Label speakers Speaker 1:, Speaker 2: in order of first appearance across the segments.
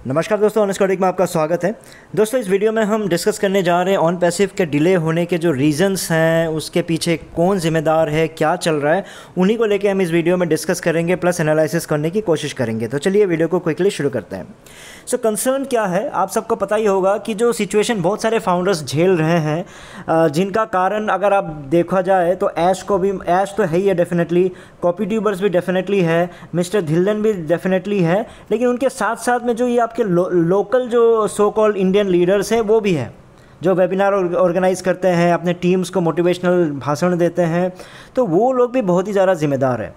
Speaker 1: नमस्कार दोस्तों, honest coding में आपका स्वागत है। दोस्तों, इस वीडियो में हम डिस्कस करने जा रहे हैं ऑन पैसिव के डिले होने के जो रीजंस हैं, उसके पीछे कौन जिम्मेदार है, क्या चल रहा है, उन्हीं को लेके हम इस वीडियो में डिस्कस करेंगे प्लस एनालिसिस करने की कोशिश करेंगे। तो चलिए वीडियो को क्विकली शुरू करते हैं। सो कंसर्न क्या है, आप सबको पता ही होगा कि जो सिचुएशन बहुत सारे फाउंडर्स झेल रहे हैं, जिनका कारण अगर आप देखा जाए तो ऐश तो है ही है डेफिनेटली, कॉपी ट्यूबर्स भी डेफिनेटली है, मिस्टर धिल्लन भी डेफिनेटली है, लेकिन उनके साथ साथ में जो ये आपके लोकल जो सो कॉल्ड इंडियन लीडर्स हैं वो भी है, जो वेबिनार ऑर्गेनाइज करते हैं, अपने टीम्स को मोटिवेशनल भाषण देते हैं, तो वो लोग भी बहुत ही ज़्यादा जिम्मेदार है।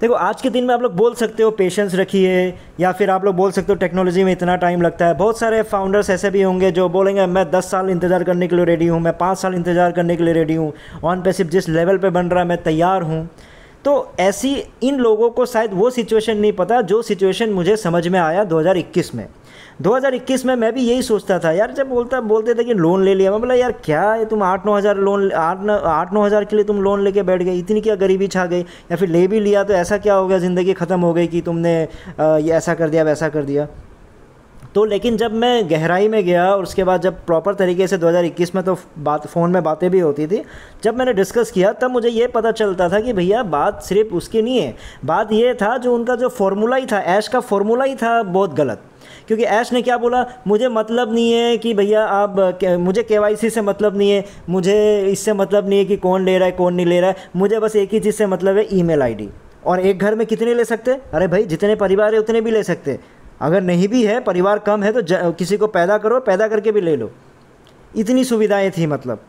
Speaker 1: देखो, आज के दिन में आप लोग बोल सकते हो पेशेंस रखिए, या फिर आप लोग बोल सकते हो टेक्नोलॉजी में इतना टाइम लगता है। बहुत सारे फाउंडर्स ऐसे भी होंगे जो बोलेंगे मैं 10 साल इंतज़ार करने के लिए रेडी हूँ, मैं 5 साल इंतज़ार करने के लिए रेडी हूँ, ऑन पैसिव जिस लेवल पे बन रहा है मैं तैयार हूँ। तो ऐसी इन लोगों को शायद वो सिचुएशन नहीं पता जो सिचुएशन मुझे समझ में आया 2021 में। 2021 में मैं भी यही सोचता था यार, जब बोलते थे कि लोन ले लिया, मैं बोला यार क्या है, तुम 8-9 हज़ार लोन 8-9 हज़ार के लिए तुम लोन लेके बैठ गए, इतनी क्या गरीबी छा गई, या फिर ले भी लिया तो ऐसा क्या हो गया, ज़िंदगी ख़त्म हो गई कि तुमने ये ऐसा कर दिया वैसा कर दिया। तो लेकिन जब मैं गहराई में गया और उसके बाद जब प्रॉपर तरीके से 2021 में तो फ़ोन में बातें भी होती थी, जब मैंने डिस्कस किया तब मुझे ये पता चलता था कि भैया बात सिर्फ उसकी नहीं है, बात ये था जो उनका जो फॉर्मूला ही था, ऐश का फॉर्मूला ही था बहुत गलत। क्योंकि ऐश ने क्या बोला, मुझे मतलब नहीं है कि भैया आप मुझे KYC से मतलब नहीं है, मुझे इससे मतलब नहीं है कि कौन ले रहा है कौन नहीं ले रहा है, मुझे बस एक ही चीज़ से मतलब है, ईमेल आईडी। और एक घर में कितने ले सकते? अरे भाई, जितने परिवार है उतने भी ले सकते, अगर नहीं भी है, परिवार कम है तो किसी को पैदा करो, पैदा करके भी ले लो। इतनी सुविधाएं थी, मतलब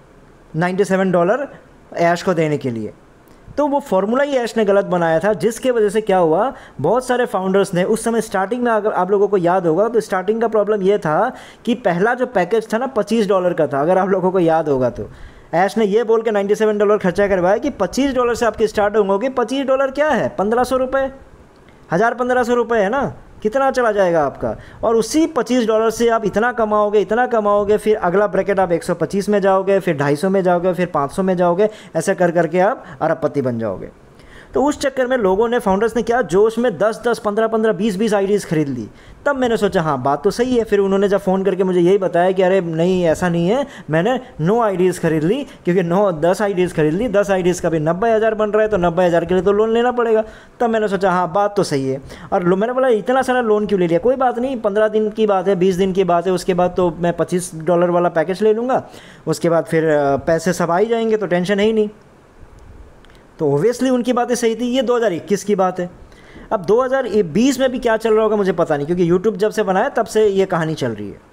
Speaker 1: $97 ऐश को देने के लिए। तो वो फॉर्मूला ही ऐश ने गलत बनाया था, जिसके वजह से क्या हुआ, बहुत सारे फाउंडर्स ने उस समय स्टार्टिंग में, अगर आप लोगों को याद होगा तो स्टार्टिंग का प्रॉब्लम ये था कि पहला जो पैकेज था ना $25 का था, अगर आप लोगों को याद होगा तो ऐश ने ये बोल के $97 खर्चा करवाया कि $25 से आपकी स्टार्टिंग होगी। $25 क्या है, 1500 रुपये, 1000-1500 रुपये है ना, कितना चला जाएगा आपका। और उसी $25 से आप इतना कमाओगे, फिर अगला ब्रैकेट आप 125 में जाओगे, फिर 250 में जाओगे, फिर 500 में जाओगे, ऐसे कर करके आप अरबपति बन जाओगे। तो उस चक्कर में लोगों ने, फाउंडर्स ने क्या जोश में 10-10, 15-15, 20-20 आईडीज़ खरीद ली। तब मैंने सोचा हाँ बात तो सही है। फिर उन्होंने जब फ़ोन करके मुझे यही बताया कि अरे नहीं ऐसा नहीं है, मैंने 9 आईडीज़ खरीद ली, क्योंकि 10 आईडीज़ खरीद ली, 10 आईडीज़ का भी 90,000 बन रहा है, तो 90,000 के लिए तो लोन लेना पड़ेगा। तब मैंने सोचा हाँ बात तो सही है। और मैंने बोला इतना सारा लोन क्यों ले लिया, कोई बात नहीं, 15 दिन की बात है, 20 दिन की बात है, उसके बाद तो मैं $25 वाला पैकेज ले लूँगा, उसके बाद फिर पैसे सब आ ही जाएंगे, तो टेंशन है ही नहीं। तो ओबियसली उनकी बातें सही थी। ये 2021 की बात है। अब 2020 में भी क्या चल रहा होगा मुझे पता नहीं, क्योंकि यूट्यूब जब से बनाया तब से ये कहानी चल रही है।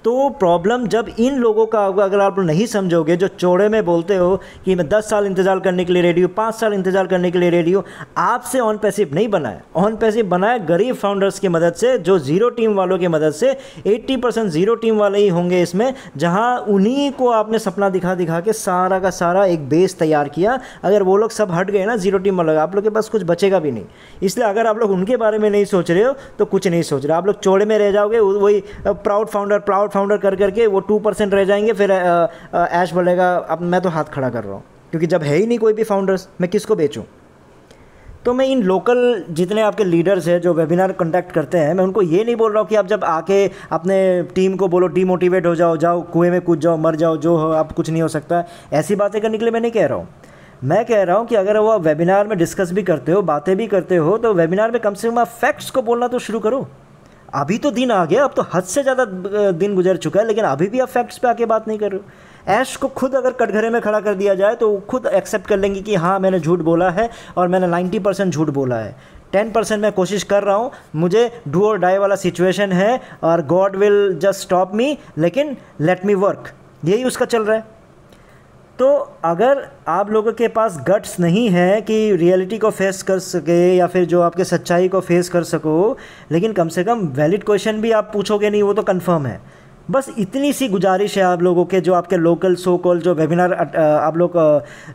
Speaker 1: तो प्रॉब्लम जब इन लोगों का होगा, अगर आप नहीं समझोगे, जो चौड़े में बोलते हो कि मैं 10 साल इंतज़ार करने के लिए रेडी हूँ, 5 साल इंतज़ार करने के लिए रेडी हूँ, आपसे ऑन पैसिव नहीं बना है। ऑन पैसिव बना है गरीब फाउंडर्स की मदद से, जो ज़ीरो टीम वालों की मदद से। 80% ज़ीरो टीम वाले ही होंगे इसमें, जहाँ उन्हीं को आपने सपना दिखा के सारा का सारा एक बेस तैयार किया। अगर वो लोग सब हट गए ना, ज़ीरो टीम वाले, आप लोग के पास कुछ बचेगा भी नहीं। इसलिए अगर आप लोग उनके बारे में नहीं सोच रहे हो तो कुछ नहीं सोच रहे, आप लोग चौड़े में रह जाओगे, वही प्राउड फाउंडर कर करके वो 2% रह जाएंगे। फिर ऐश बोलेगा अब मैं तो हाथ खड़ा कर रहा हूँ, क्योंकि जब है ही नहीं कोई भी फाउंडर्स, मैं किसको बेचूं। तो मैं इन लोकल जितने आपके लीडर्स हैं जो वेबिनार कंडक्ट करते हैं, मैं उनको ये नहीं बोल रहा हूँ कि आप जब आके अपने टीम को बोलो डिमोटिवेट हो जाओ कुएं में कूद जाओ, मर जाओ, जो हो आप कुछ नहीं हो सकता, ऐसी बातें करने के लिए मैं नहीं कह रहा हूँ। मैं कह रहा हूँ कि अगर वो वेबिनार में डिस्कस भी करते हो, बातें भी करते हो, तो वेबिनार में कम से कम आप फैक्ट्स को बोलना तो शुरू करो। अभी तो दिन आ गया, अब तो हद से ज़्यादा दिन गुजर चुका है, लेकिन अभी भी आप फैक्ट्स पे आके बात नहीं कर रहे हो। ऐश को खुद अगर कटघरे में खड़ा कर दिया जाए तो वो खुद एक्सेप्ट कर लेंगे कि हाँ मैंने झूठ बोला है, और मैंने 90% झूठ बोला है, 10% मैं कोशिश कर रहा हूँ, मुझे डू और डाई वाला सिचुएशन है, और God will just stop me, लेकिन लेट मी वर्क, यही उसका चल रहा है। तो अगर आप लोगों के पास गट्स नहीं है कि रियलिटी को फेस कर सके, या फिर जो आपके सच्चाई को फेस कर सको, लेकिन कम से कम वैलिड क्वेश्चन भी आप पूछोगे नहीं, वो तो कंफर्म है। बस इतनी सी गुजारिश है आप लोगों के, जो आपके लोकल सो कॉल जो वेबिनार आप लोग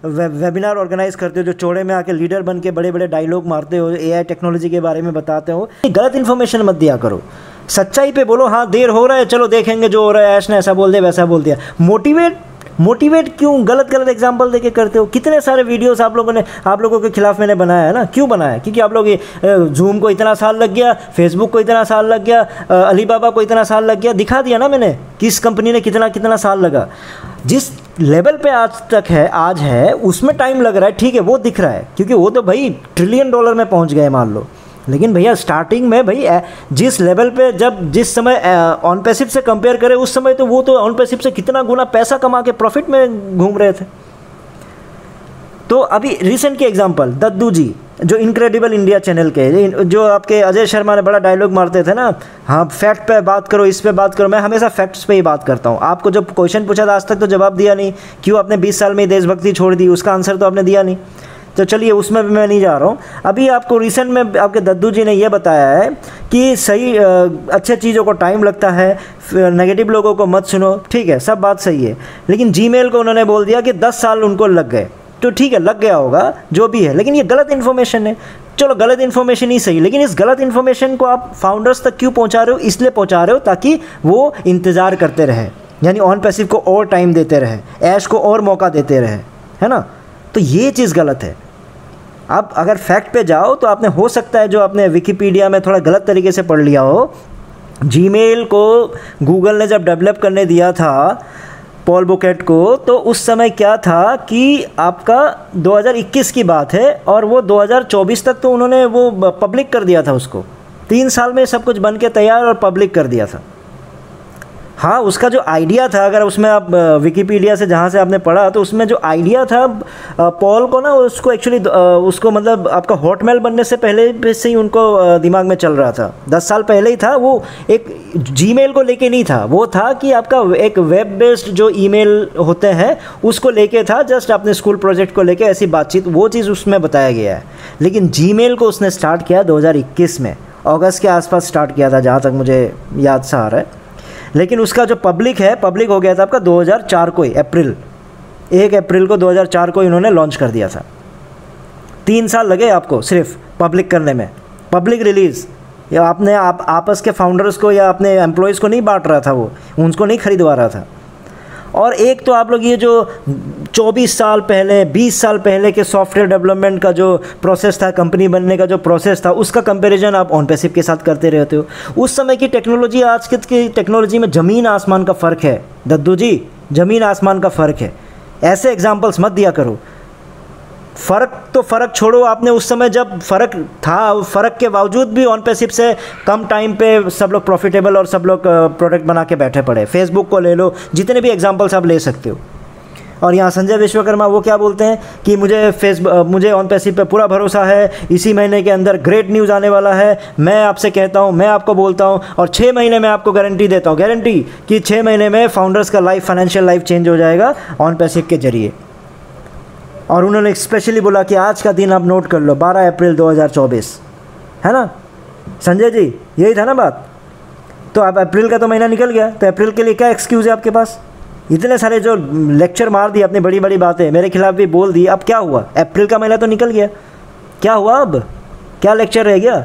Speaker 1: वेबिनार ऑर्गेनाइज करते हो, जो चौड़े में आके लीडर बन के बड़े बड़े डायलॉग मारते हो, AI टेक्नोलॉजी के बारे में बताते हो, गलत इन्फॉर्मेशन मत दिया करो। सच्चाई पे बोलो, हाँ देर हो रहा है, चलो देखेंगे जो हो रहा है, ऐश ने ऐसा बोल दिया वैसा बोल दिया। मोटिवेट क्यों गलत गलत एग्जांपल देके करते हो? कितने सारे वीडियोस आप लोगों के खिलाफ मैंने बनाया है ना। क्यों बनाया? क्योंकि आप लोग ये जूम को इतना साल लग गया, फेसबुक को इतना साल लग गया, अलीबाबा को इतना साल लग गया, दिखा दिया ना मैंने किस कंपनी ने कितना कितना साल लगा। जिस लेवल पे आज है उसमें टाइम लग रहा है, ठीक है, वो दिख रहा है, क्योंकि वो तो भाई ट्रिलियन डॉलर में पहुंच गए मान लो। लेकिन भैया स्टार्टिंग में भाई जिस लेवल पे जिस समय ऑन पैसिव से कंपेयर करें उस समय तो वो तो ऑन पैसिव से कितना गुना पैसा कमा के प्रॉफिट में घूम रहे थे। तो अभी रिसेंट के एग्जांपल दद्दू जी जो इनक्रेडिबल इंडिया चैनल के, जो आपके अजय शर्मा ने बड़ा डायलॉग मारते थे ना, हाँ फैक्ट पे बात करो, इस पे बात करो। मैं हमेशा फैक्ट्स पे ही बात करता हूँ। आपको जब क्वेश्चन पूछा था आज तक तो जवाब दिया नहीं, क्यों आपने 20 साल में देशभक्ति छोड़ दी, उसका आंसर तो आपने दिया नहीं। तो चलिए उसमें भी मैं नहीं जा रहा हूँ। अभी आपको रिसेंट में आपके दद्दू जी ने यह बताया है कि सही अच्छे चीज़ों को टाइम लगता है, नेगेटिव लोगों को मत सुनो, ठीक है, सब बात सही है। लेकिन जीमेल को उन्होंने बोल दिया कि 10 साल उनको लग गए, तो ठीक है लग गया होगा जो भी है, लेकिन ये गलत इन्फॉर्मेशन है। चलो गलत इन्फॉर्मेशन ही सही, लेकिन इस गलत इन्फॉर्मेशन को आप फाउंडर्स तक क्यों पहुंचा रहे हो? इसलिए पहुंचा रहे हो ताकि वो इंतज़ार करते रहे, यानी ऑन पैसिव को और टाइम देते रहे, ऐश को और मौका देते रहे, है ना। तो ये चीज़ गलत है। आप अगर फैक्ट पे जाओ तो आपने हो सकता है जो आपने विकिपीडिया में थोड़ा गलत तरीके से पढ़ लिया हो। जीमेल को गूगल ने जब डेवलप करने दिया था पॉल बुकेट को, तो उस समय क्या था कि आपका 2021 की बात है और वो 2024 तक तो उन्होंने वो पब्लिक कर दिया था उसको। 3 साल में सब कुछ बन के तैयार और पब्लिक कर दिया था। हाँ, उसका जो आइडिया था, अगर उसमें आप विकिपीडिया से जहाँ से आपने पढ़ा तो उसमें जो आइडिया था पॉल को ना, उसको एक्चुअली उसको मतलब आपका हॉटमेल बनने से पहले से ही उनको दिमाग में चल रहा था। 10 साल पहले ही था वो। एक जीमेल को लेके नहीं था, वो था कि आपका एक वेब बेस्ड जो ईमेल होते हैं उसको लेके था, जस्ट अपने स्कूल प्रोजेक्ट को लेके ऐसी बातचीत, वो चीज़ उसमें बताया गया है। लेकिन जीमेल को उसने स्टार्ट किया 2021 में, अगस्त के आसपास स्टार्ट किया था जहाँ तक मुझे याद सा आ रहा है। लेकिन उसका जो पब्लिक हो गया था आपका 2004 को ही, 1 अप्रैल को 2004 को इन्होंने लॉन्च कर दिया था। 3 साल लगे आपको सिर्फ पब्लिक करने में। पब्लिक रिलीज़ या आपने आपस के फाउंडर्स को या अपने एम्प्लॉयज़ को नहीं बांट रहा था, वो उनको नहीं खरीदवा रहा था। और एक तो आप लोग ये जो 24 साल पहले 20 साल पहले के सॉफ्टवेयर डेवलपमेंट का जो प्रोसेस था, कंपनी बनने का जो प्रोसेस था, उसका कंपैरिजन आप ऑन पैसिव के साथ करते रहते हो। उस समय की टेक्नोलॉजी आज की टेक्नोलॉजी में ज़मीन आसमान का फ़र्क है दद्दू जी, ज़मीन आसमान का फ़र्क है। ऐसे एग्जाम्पल्स मत दिया करो। फ़र्क छोड़ो, आपने उस समय जब फ़र्क था, फ़र्क के बावजूद भी ऑन पैसिव से कम टाइम पे सब लोग प्रॉफिटेबल और सब लोग प्रोडक्ट बना के बैठे पड़े। फेसबुक को ले लो, जितने भी एग्जांपल्स आप ले सकते हो। और यहाँ संजय विश्वकर्मा वो क्या बोलते हैं कि मुझे ऑन पैसिव पे पूरा भरोसा है, इसी महीने के अंदर ग्रेट न्यूज़ आने वाला है। मैं आपसे कहता हूँ, मैं आपको बोलता हूँ और 6 महीने में आपको गारंटी देता हूँ, गारंटी कि 6 महीने में फाउंडर्स का फाइनेंशियल लाइफ चेंज हो जाएगा ऑन पैसिव के जरिए। और उन्होंने स्पेशली बोला कि आज का दिन आप नोट कर लो, 12 अप्रैल 2024, है ना संजय जी, यही था ना बात। तो अब अप्रैल का तो महीना निकल गया, तो अप्रैल के लिए क्या एक्सक्यूज़ है आपके पास? इतने सारे जो लेक्चर मार दिए अपनी बड़ी बड़ी बातें, मेरे खिलाफ भी बोल दी, अब क्या हुआ? अप्रैल का महीना तो निकल गया, क्या हुआ? अब क्या लेक्चर रह गया?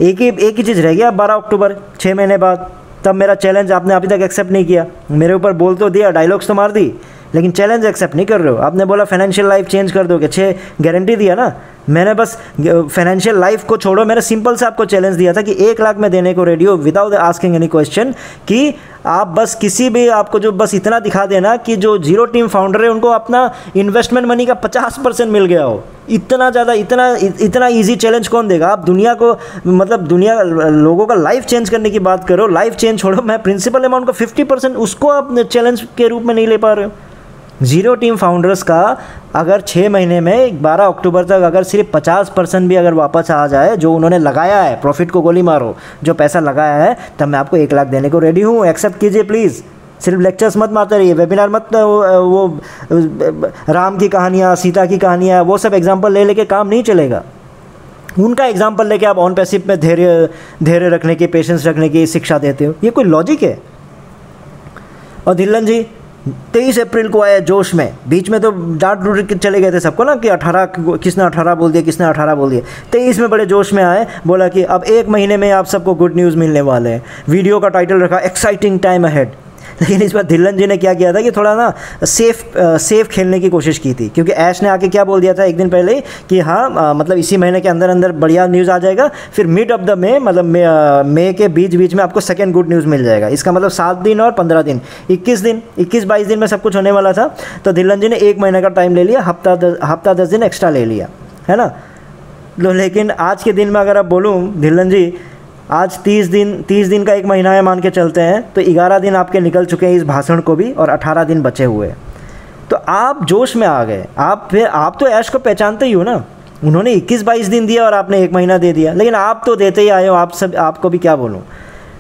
Speaker 1: एक ही चीज़ रह गया, 12 अक्टूबर 6 महीने बाद। तब मेरा चैलेंज आपने अभी तक एक्सेप्ट नहीं किया। मेरे ऊपर बोल तो दिया, डायलॉग्स तो मार दी, लेकिन चैलेंज एक्सेप्ट नहीं कर रहे हो। आपने बोला फाइनेंशियल लाइफ चेंज कर दोगे, 6 गारंटी दिया ना। मैंने बस फाइनेंशियल लाइफ को छोड़ो, मैंने सिंपल से आपको चैलेंज दिया था कि 1 लाख में देने को रेडी हो विदाउट आस्किंग एनी क्वेश्चन, कि आप बस किसी भी आपको जो बस इतना दिखा देना कि जो जीरो टीम फाउंडर है उनको अपना इन्वेस्टमेंट मनी का 50% मिल गया हो। इतना ज़्यादा इतना ईजी चैलेंज कौन देगा? आप दुनिया को मतलब दुनिया लोगों का लाइफ चेंज करने की बात करो, लाइफ चेंज छोड़ो, मैं प्रिंसिपल अमाउंट का 50% उसको आप चैलेंज के रूप में नहीं ले पा रहे हो। जीरो टीम फाउंडर्स का अगर 6 महीने में 12 अक्टूबर तक अगर सिर्फ 50% भी अगर वापस आ जाए जो उन्होंने लगाया है, प्रॉफिट को गोली मारो, जो पैसा लगाया है, तब मैं आपको 1 लाख देने को रेडी हूँ। एक्सेप्ट कीजिए प्लीज़। सिर्फ लेक्चर्स मत मारते रहिए, वेबिनार मत वो राम की कहानियाँ, सीता की कहानियाँ, वो सब एग्जाम्पल ले लेके काम नहीं चलेगा। उनका एग्जाम्पल लेके आप ऑन पैसिव में धैर्य रखने की, पेशेंस रखने की शिक्षा देते हो, ये कोई लॉजिक है? और धिल्लन जी 23 अप्रैल को आया जोश में, बीच में तो डांट डूट चले गए थे सबको ना कि 18 किसने 18 बोल दिया, किसने 18 बोल दिया। 23 में बड़े जोश में आए, बोला कि अब 1 महीने में आप सबको गुड न्यूज़ मिलने वाले हैं। वीडियो का टाइटल रखा एक्साइटिंग टाइम अहेड। लेकिन इस बार धिल्लन जी ने क्या किया था कि थोड़ा ना सेफ खेलने की कोशिश की थी, क्योंकि ऐश ने आके क्या बोल दिया था एक दिन पहले ही कि हाँ मतलब इसी महीने के अंदर अंदर बढ़िया न्यूज़ आ जाएगा, फिर मिड ऑफ द मे मतलब मई के बीच में आपको सेकेंड गुड न्यूज़ मिल जाएगा। इसका मतलब 7 दिन और 15 दिन, 21-22 दिन में सब कुछ होने वाला था। तो धिल्लन जी ने 1 महीने का टाइम ले लिया, हफ्ता 10 दिन एक्स्ट्रा ले लिया, है ना। लेकिन आज के दिन में अगर आप बोलूँ धिल्लन जी, आज 30 दिन का 1 महीना है मान के चलते हैं, तो 11 दिन आपके निकल चुके हैं इस भाषण को भी, और 18 दिन बचे हुए। तो आप जोश में आ गए, आप तो ऐश को पहचानते ही हो ना। उन्होंने 21-22 दिन दिया और आपने 1 महीना दे दिया, लेकिन आप तो देते ही आए हो। आपको भी क्या बोलूँ।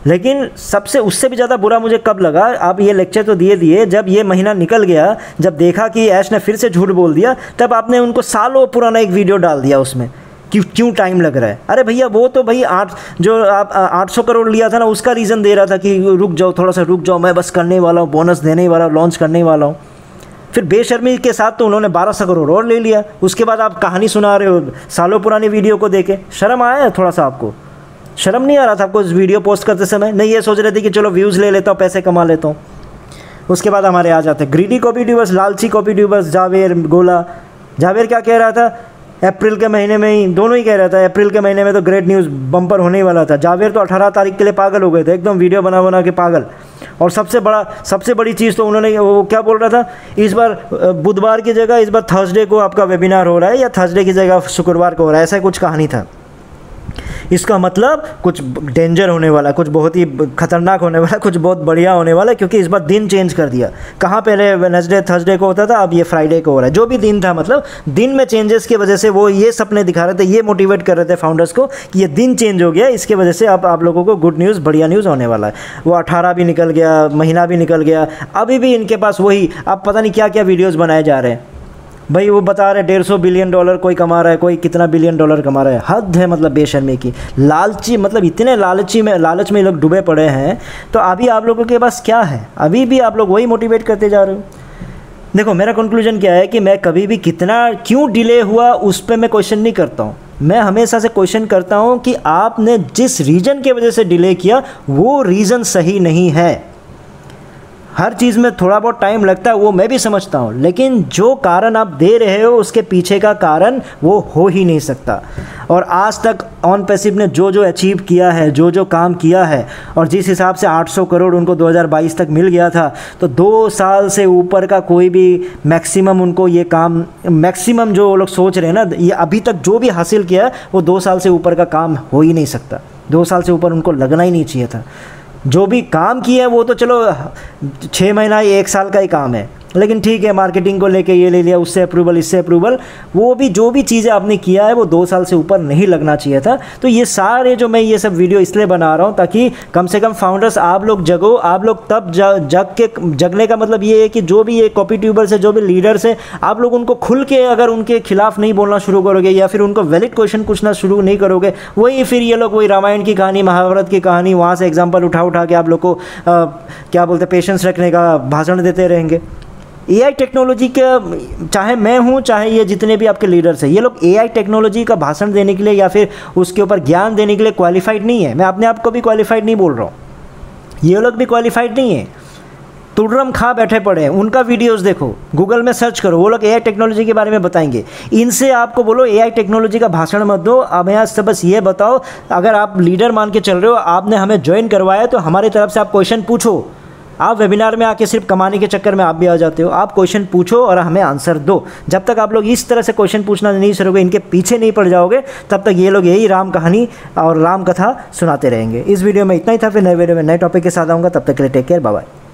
Speaker 1: लेकिन सबसे उससे भी ज़्यादा बुरा मुझे कब लगा, आप ये लेक्चर तो दिए, जब ये महीना निकल गया, जब देखा कि ऐश ने फिर से झूठ बोल दिया, तब आपने उनको सालों पुराना एक वीडियो डाल दिया उसमें कि क्यों टाइम लग रहा है। अरे भैया वो तो भाई 800 करोड़ लिया था ना, उसका रीज़न दे रहा था कि रुक जाओ, थोड़ा सा रुक जाओ, मैं बस करने वाला हूँ, बोनस देने वाला हूँ, लॉन्च करने वाला हूँ। फिर बेशर्मी के साथ तो उन्होंने 1200 करोड़ और ले लिया। उसके बाद आप कहानी सुना रहे हो सालों पुरानी वीडियो को देके। शर्म आया है थोड़ा सा आपको? शर्म नहीं आ रहा था आपको इस वीडियो पोस्ट करते समय? नहीं ये सोच रहे थे कि चलो व्यूज़ ले लेता हूँ, पैसे कमा लेता हूँ। उसके बाद हमारे आ जाते ग्रीडी कॉपी ट्यूबर्स, लालची कॉपी ट्यूबर्स, जावेर गोला। जावेर क्या कह रहा था? अप्रैल के महीने में ही, दोनों ही कह रहा था अप्रैल के महीने में तो ग्रेट न्यूज़ बम्पर होने ही वाला था। जावेर तो 18 तारीख के लिए पागल हो गए थे, एकदम वीडियो बना के पागल। और सबसे बड़ी चीज़ तो उन्होंने वो क्या बोल रहा था, इस बार बुधवार की जगह इस बार थर्सडे को आपका वेबिनार हो रहा है, या थर्सडे की जगह शुक्रवार को हो रहा है, ऐसा कुछ कहानी था। इसका मतलब कुछ डेंजर होने वाला, कुछ बहुत ही खतरनाक होने वाला, कुछ बहुत बढ़िया होने वाला, क्योंकि इस बार दिन चेंज कर दिया। कहाँ पहले वेडनेसडे थर्सडे को होता था, अब ये फ्राइडे को हो रहा है। जो भी दिन था, मतलब दिन में चेंजेस की वजह से वो ये सपने दिखा रहे थे, ये मोटिवेट कर रहे थे फाउंडर्स को कि ये दिन चेंज हो गया, इसके वजह से अब आप लोगों को गुड न्यूज़, बढ़िया न्यूज़ होने वाला है। वो 18 भी निकल गया, महीना भी निकल गया, अभी भी इनके पास वही, अब पता नहीं क्या क्या वीडियोज़ बनाए जा रहे हैं। भाई वो बता रहे 150 बिलियन डॉलर कोई कमा रहा है, कोई कितना बिलियन डॉलर कमा रहा है। हद है मतलब बेशर्मी की, लालची, मतलब इतने लालच में लोग डूबे पड़े हैं। तो अभी आप लोगों के पास क्या है? अभी भी आप लोग वही मोटिवेट करते जा रहे हो। देखो मेरा कंक्लूजन क्या है कि मैं कभी भी कितना क्यों डिले हुआ उस पर मैं क्वेश्चन नहीं करता हूँ। मैं हमेशा से क्वेश्चन करता हूँ कि आपने जिस रीज़न के वजह से डिले किया वो रीज़न सही नहीं है। हर चीज़ में थोड़ा बहुत टाइम लगता है, वो मैं भी समझता हूँ, लेकिन जो कारण आप दे रहे हो उसके पीछे का कारण वो हो ही नहीं सकता। और आज तक ऑन पैसिव ने जो अचीव किया है, जो काम किया है, और जिस हिसाब से 800 करोड़ उनको 2022 तक मिल गया था, तो 2 साल से ऊपर का कोई भी मैक्सिमम उनको ये काम, मैक्सिमम जो लोग सोच रहे हैं ना, ये अभी तक जो भी हासिल किया है वो 2 साल से ऊपर का काम हो ही नहीं सकता। 2 साल से ऊपर उनको लगना ही नहीं चाहिए था। जो भी काम किया है वो तो चलो 6 महीना 1 साल का ही काम है, लेकिन ठीक है, मार्केटिंग को लेके ये ले लिया, उससे अप्रूवल, इससे अप्रूवल, वो भी जो भी चीज़ें आपने किया है वो 2 साल से ऊपर नहीं लगना चाहिए था। तो ये सारे जो मैं ये सब वीडियो इसलिए बना रहा हूँ ताकि कम से कम फाउंडर्स आप लोग जगो। आप लोग तब जगने का मतलब ये है कि जो भी ये कॉपी ट्यूबर्स है, जो भी लीडर्स हैं, आप लोग उनको खुल के अगर उनके खिलाफ नहीं बोलना शुरू करोगे या फिर उनको वैलिड क्वेश्चन पूछना शुरू नहीं करोगे, वही फिर ये लोग वही रामायण की कहानी, महाभारत की कहानी, वहाँ से एग्जाम्पल उठा के आप लोग को क्या बोलते पेशेंस रखने का भाषण देते रहेंगे। एआई टेक्नोलॉजी का, चाहे मैं हूँ चाहे ये जितने भी आपके लीडर्स हैं, ये लोग एआई टेक्नोलॉजी का भाषण देने के लिए या फिर उसके ऊपर ज्ञान देने के लिए क्वालिफाइड नहीं है। मैं अपने आप को भी क्वालिफाइड नहीं बोल रहा हूँ, ये लोग भी क्वालिफाइड नहीं है। तुर्रम खा बैठे पड़े हैं, उनका वीडियोस देखो, गूगल में सर्च करो, वो लोग एआई टेक्नोलॉजी के बारे में बताएंगे। इनसे आपको बोलो एआई टेक्नोलॉजी का भाषण मत दो। अब यहाँ से बस ये बताओ, अगर आप लीडर मान के चल रहे हो, आपने हमें ज्वाइन करवाया, तो हमारी तरफ से आप क्वेश्चन पूछो। आप वेबिनार में आके सिर्फ कमाने के चक्कर में आप भी आ जाते हो। आप क्वेश्चन पूछो और हमें आंसर दो। जब तक आप लोग इस तरह से क्वेश्चन पूछना नहीं शुरू, इनके पीछे नहीं पड़ जाओगे, तब तक ये लोग यही राम कहानी और राम कथा सुनाते रहेंगे। इस वीडियो में इतना ही था, फिर नए वीडियो में नए टॉपिक के साथ आऊँगा। तब तक के लिए टेक केयर, बाय बाय।